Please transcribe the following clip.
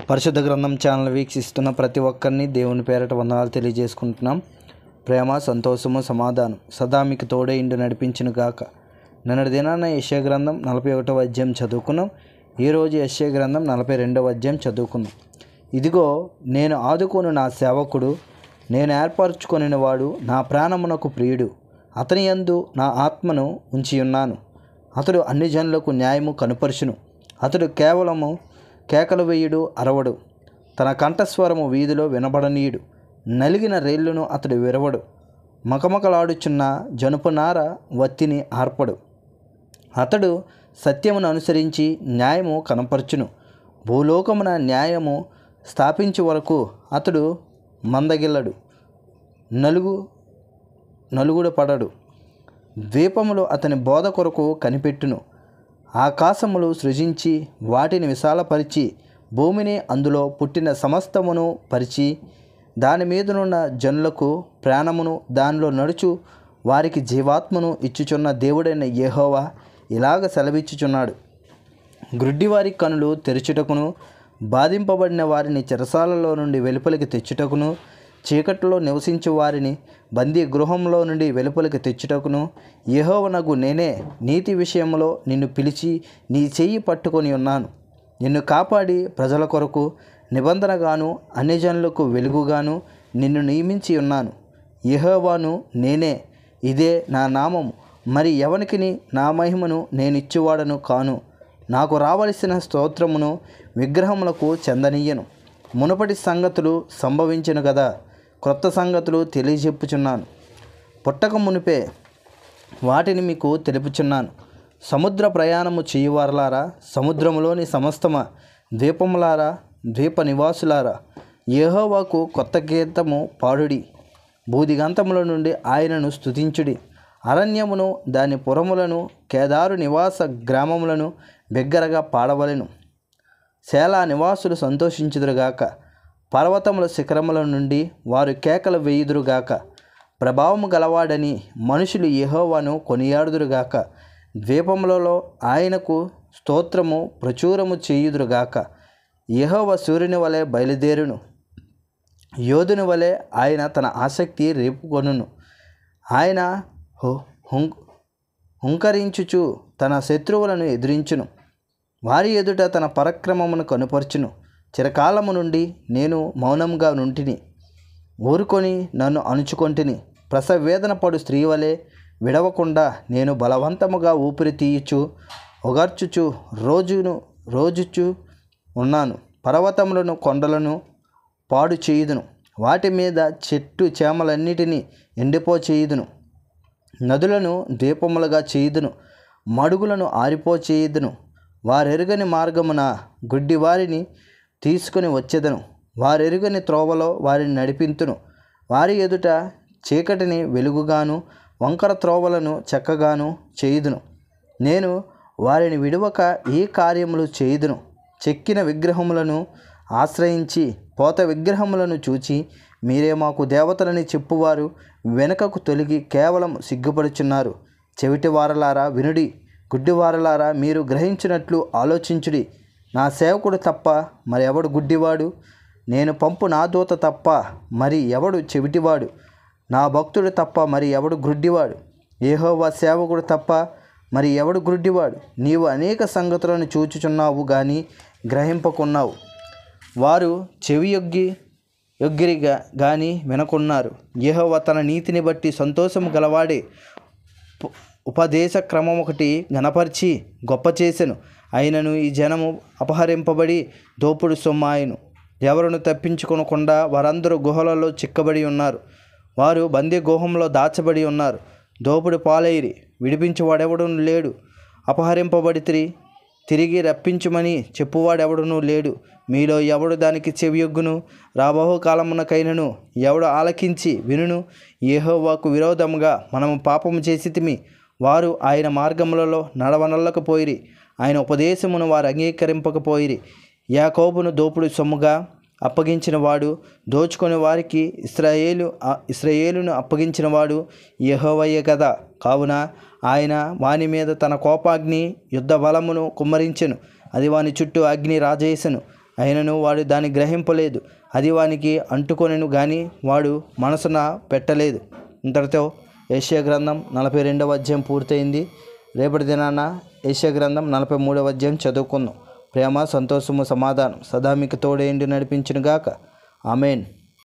పరిశుద్ధ గ్రంథం ఛానల్ వీక్షిస్తున్న ప్రతి ఒక్కరిని దేవుని పేరట వందనాలు తెలియజేసుకుంటున్నాం. ప్రేమ, సంతోషము, సమాధానం సదా మీకు తోడే ఇండు నడిపించును గాక. నిన్నటి దినాన యెషయా గ్రంథం 41వ అధ్యాయం చదువుకున్నాం. ఈరోజు యెషయా గ్రంథం 42వ అధ్యాయం చదువుకున్నాం. ఇదిగో నేను ఆదుకోను నా సేవకుడు, నేను ఏర్పరచుకొనిన వాడు, నా ప్రాణమునకు ప్రియుడు, అతని యందు నా ఆత్మను ఉంచి ఉన్నాను. అతడు అన్ని జనులకు న్యాయము కనుపరుచును. అతడు కేవలము కేకలు వేయుడు, అరవడు. తన కంఠస్వరము వీధిలో వినబడనీయుడు. నలిగిన రేళ్లను అతడు విరవడు. మకమకలాడుచున్న జనుపునార వత్తిని ఆర్పడు. అతడు సత్యమును అనుసరించి న్యాయము కనపరచును. భూలోకమున న్యాయము స్థాపించే వరకు అతడు మందగిల్లడు, నలుగుడు పడడు. ద్వీపములు అతని బోధ కొరకు కనిపెట్టును. ఆకాశములు సృజించి వాటిని విశాలపరిచి, భూమిని అందులో పుట్టిన సమస్తమును పరిచి, దాని మీదనున్న జనులకు ప్రాణమును, దానిలో నడుచు వారికి జీవాత్మను ఇచ్చుచున్న దేవుడైన యెహోవా ఇలాగ సెలవిచ్చుచున్నాడు. గ్రుడ్డివారి కనులు తెరుచుటకును, బాధింపబడిన వారిని చెరసాలలో నుండి వెలుపలికి తెచ్చుటకును, చీకట్లో నివసించు వారిని బందీ గృహంలో నుండి వెలుపలికి తెచ్చుటకును యెహోవానగు నేనే నీతి విషయంలో నిన్ను పిలిచి నీ చెయ్యి పట్టుకొని ఉన్నాను. నిన్ను కాపాడి ప్రజల కొరకు నిబంధనగాను అన్యజనులకు వెలుగుగాను నిన్ను నియమించి ఉన్నాను. యెహోవాను నేనే, ఇదే నా నామము. మరి ఎవనికిని నా మహిమను నేనిచ్చువాడను కాను. నాకు రావలసిన స్తోత్రమును విగ్రహములకు చెందనీయను. మునుపటి సంగతులు సంభవించెను కదా, క్రొత్త సంగతులు తెలియజెప్పుచున్నాను. పుట్టక మునిపే వాటిని మీకు తెలుపుచున్నాను. సముద్ర ప్రయాణము చేయువారలారా, సముద్రములోని సమస్తమ ద్వీపములారా, ద్వీప నివాసులారా, యెహోవాకు కొత్త గీతము పాడుడి. భూదిగంతముల నుండి ఆయనను స్తుతించుడి. అరణ్యమును దాని పురములను, కేదారు నివాస గ్రామములను బిగ్గరగా పాడవలెను. సేలా నివాసులు సంతోషించుదురుగాక. పర్వతముల శిఖరముల నుండి వారు కేకలు వేయుదురుగాక. ప్రభావము గలవాడని మనుషులు యెహోవాను కొనియాడుదురుగాక. ద్వీపములలో ఆయనకు స్తోత్రము ప్రచురము చేయుదురుగాక. యెహోవా సూర్యుని వలె బయలుదేరును. యోధుని వలె ఆయన తన ఆసక్తి రేపుకొనును. ఆయన హుంకరించుచు తన శత్రువులను ఎదిరించును. వారి ఎదుట తన పరాక్రమమును కనుపరచును. చిరకాలము నుండి నేను మౌనంగా నుంటిని, ఊరుకొని నన్ను అణుచుకొంటిని. ప్రసవేదన పడు స్త్రీ వలె విడవకుండా నేను బలవంతముగా ఊపిరి తీయుచు ఒగర్చుచు రోజుచు ఉన్నాను. పర్వతములను, కొండలను పాడు చేయుదును. వాటి మీద చెట్టు చేమలన్నిటినీ ఎండిపో చేయుదును. నదులను ద్వీపములుగా చేయుదును. మడుగులను ఆరిపో చేయుదును. వారెరుగని మార్గమున గుడ్డి వారిని తీసుకుని వచ్చేదను. వారెరుగని త్రోవలో వారిని నడిపింతును. వారి ఎదుట చీకటిని వెలుగుగాను, వంకర త్రోవలను చక్కగాను చేయుదును. నేను వారిని విడువక ఈ కార్యములు చేయుదును. చెక్కిన విగ్రహములను ఆశ్రయించి పోత విగ్రహములను చూచి, మీరే మాకు దేవతలని చెప్పువారు వెనుకకు తొలగి కేవలం సిగ్గుపడుచున్నారు. చెవిటివారలారా వినుడి, గుడ్డివారలారా మీరు గ్రహించినట్లు ఆలోచించుడి. నా సేవకుడు తప్ప మరి ఎవడు గుడ్డివాడు? నేను పంపు నా దూత తప్ప మరి ఎవడు చెవిటివాడు? నా భక్తుడు తప్ప మరి ఎవడు గ్రుడ్డివాడు? యెహోవా సేవకుడు తప్ప మరి ఎవడు గ్రుడ్డివాడు? నీవు అనేక సంగతులను చూచుచున్నావు గాని గ్రహింపకున్నావు. వారు చెవి యొగ్గిరిగా గాని వినకున్నారు. యెహోవా తన నీతిని బట్టి సంతోషము గలవాడే. ఉపదేశ క్రమం ఒకటి గణపరిచి గొప్ప చేసెను. అయినను ఈ జనము అపహరింపబడి దోపుడు సొమ్మాయను. ఎవరును తప్పించుకొనకుండా వారందరూ గుహలలో చిక్కబడి ఉన్నారు. వారు బందీ గుహంలో దాచబడి ఉన్నారు. దోపుడు పాలైరి, విడిపించువాడెవడును లేడు. అపహరింపబడి తిరిగి రప్పించుమని చెప్పువాడెవడునూ లేడు. మీలో ఎవడు దానికి చెవియొగ్గును? రాబోహు కాలమునకైనను ఎవడు ఆలకించి వినును? యెహోవాకు విరోధముగా మనము పాపము చేసితిమి. వారు ఆయన మార్గములలో నడవనల్లకపోయిరి. ఆయన ఉపదేశమును వారు అంగీకరింపకపోయిరి. యాకోబును దోపుడు సొమ్ముగా అప్పగించిన వాడు, దోచుకొని వారికి ఇశ్రాయేలును అప్పగించిన వాడు యెహోవాయే కదా. కావున ఆయన వాని మీద తన కోపాగ్ని యుద్ధ బలమును కుమ్మరించెను. అది వాని చుట్టూ అగ్ని రాజేసెను. అయినను వాడు దాన్ని గ్రహింపలేదు. అది వానికి అంటుకొనెను గాని వాడు మనసున పెట్టలేదు. ఇంతటితో యెషయా గ్రంథం 42వ అధ్యాయం పూర్తయింది. రేపటి దినాన యెషయా గ్రంథం 43వ అధ్యాయం చదువుకుందాం. ప్రేమ, సంతోషము, సమాధానం సదా మీకు తోడేండి నడిపించునుగాక. ఆమెన్.